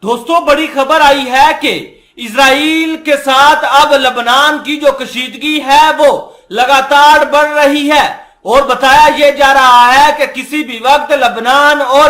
دوستوں بڑی خبر آئی ہے کہ اسرائیل کے ساتھ اب لبنان کی جو کشیدگی ہے وہ لگاتار بڑھ رہی ہے اور بتایا یہ جا رہا ہے کہ کسی بھی وقت لبنان اور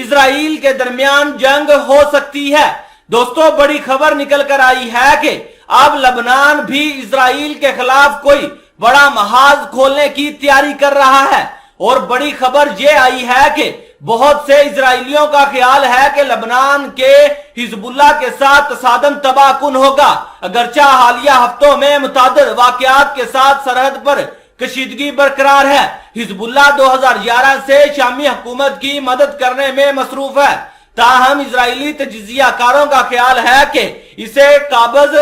اسرائیل کے درمیان جنگ ہو سکتی ہے۔ دوستوں بڑی خبر نکل کر آئی ہے کہ اب لبنان بھی اسرائیل کے خلاف کوئی بڑا محاذ کھولنے کی تیاری کر رہا ہے، اور بڑی خبر یہ آئی ہے کہ بہت سے اسرائیلیوں کا خیال ہے کہ لبنان کے حزب اللہ کے ساتھ تصادم تباہ کن ہوگا، اگرچہ حالیہ ہفتوں میں متعدد واقعات کے ساتھ سرحد پر کشیدگی برقرار ہے۔ حزب اللہ 2011 سے شامی حکومت کی مدد کرنے میں مصروف ہے، تاہم اسرائیلی تجزیہ کاروں کا خیال ہے کہ اسے قابض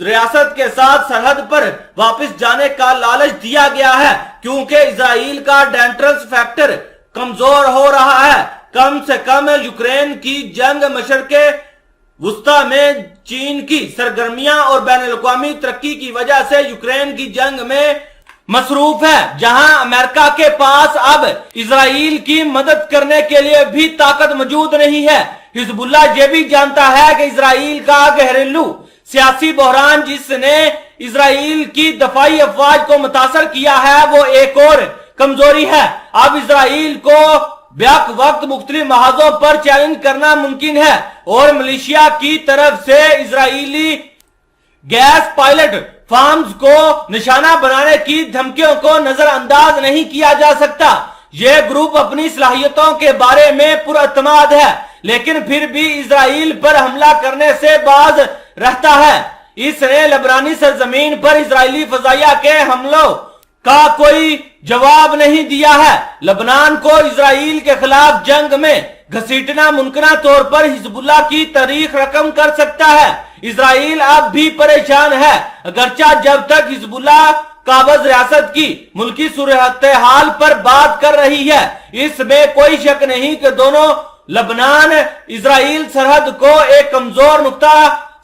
ریاست کے ساتھ سرحد پر واپس جانے کا لالچ دیا گیا ہے، کیونکہ اسرائیل کا ڈینٹرنس فیکٹر کمزور ہو رہا ہے۔ کم سے کم یوکرین کی جنگ مشرق وسطی میں چین کی سرگرمیاں اور بین الاقوامی ترقی کی وجہ سے یوکرین کی جنگ میں مصروف ہے، جہاں امریکہ کے پاس اب اسرائیل کی مدد کرنے کے لیے بھی طاقت موجود نہیں ہے۔ حزب اللہ یہ بھی جانتا ہے کہ اسرائیل کا گھریلو سیاسی بحران جس نے اسرائیل کی دفاعی افواج کو متاثر کیا ہے وہ ایک اور کمزوری ہے۔ اب اسرائیل کو بیک وقت مختلف محاذوں پر چیلنج کرنا ممکن ہے، اور ملیشیا کی طرف سے اسرائیلی گیس پائلٹ فارمز کو نشانہ بنانے کی دھمکیوں کو نظر انداز نہیں کیا جا سکتا۔ یہ گروپ اپنی صلاحیتوں کے بارے میں پر اعتماد ہے، لیکن پھر بھی اسرائیل پر حملہ کرنے سے باز رہتا ہے۔ اس نے لبنانی سرزمین پر اسرائیلی فضائیہ کے حملوں کا کوئی جواب نہیں دیا ہے۔ لبنان کو اسرائیل کے خلاف جنگ میں گھسیٹنا ممکنہ طور پر حزب اللہ کی تاریخ رقم کر سکتا ہے۔ اسرائیل اب بھی پریشان ہے، اگرچہ جب تک حزب اللہ قابض ریاست کی ملکی صورتحال پر بات کر رہی ہے، اس میں کوئی شک نہیں کہ دونوں لبنان اسرائیل سرحد کو ایک کمزور نقطہ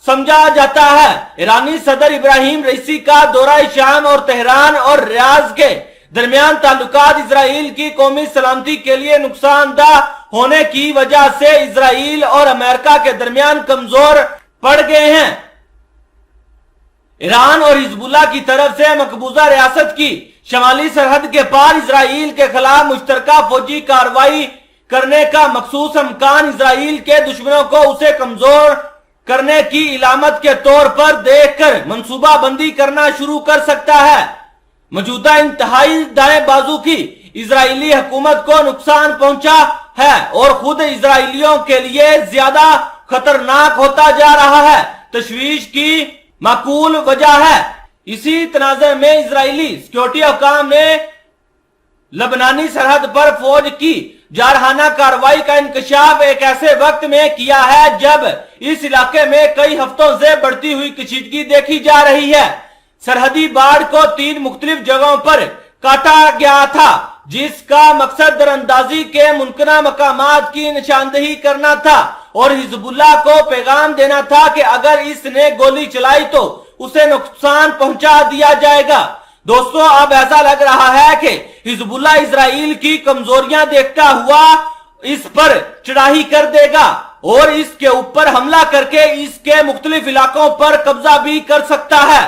سمجھا جاتا ہے۔ ایرانی صدر ابراہیم رئیسی کا دورہ شام اور تہران اور ریاض کے درمیان تعلقات اسرائیل کی قومی سلامتی کے لیے نقصان دہ ہونے کی وجہ سے اسرائیل اور امریکہ کے درمیان کمزور پڑ گئے ہیں۔ ایران اور حزب اللہ کی طرف سے مقبوضہ ریاست کی شمالی سرحد کے پار اسرائیل کے خلاف مشترکہ فوجی کارروائی کرنے کا مخصوص امکان اسرائیل کے دشمنوں کو اسے کمزور کرنے کی علامت کے طور پر دیکھ کر منصوبہ بندی کرنا شروع کر سکتا ہے۔ موجودہ انتہائی دائیں بازو کی اسرائیلی حکومت کو نقصان پہنچا ہے اور خود اسرائیلیوں کے لیے زیادہ خطرناک ہوتا جا رہا ہے۔ تشویش کی معقول وجہ ہے۔ اسی تناظر میں اسرائیلی سیکورٹی حکام نے لبنانی سرحد پر فوج کی جارحانہ کارروائی کا انکشاف ایک ایسے وقت میں کیا ہے جب اس علاقے میں کئی ہفتوں سے بڑھتی ہوئی کشیدگی دیکھی جا رہی ہے۔ سرحدی باڑ کو 3 مختلف جگہوں پر کاٹا گیا تھا، جس کا مقصد دراندازی کے ممکنہ مقامات کی نشاندہی کرنا تھا اور حزب اللہ کو پیغام دینا تھا کہ اگر اس نے گولی چلائی تو اسے نقصان پہنچا دیا جائے گا۔ دوستوں اب ایسا لگ رہا ہے کہ حزب اللہ اسرائیل کی کمزوریاں دیکھتا ہوا اس پر چڑھائی کر دے گا اور اس کے اوپر حملہ کر کے اس کے مختلف علاقوں پر قبضہ بھی کر سکتا ہے۔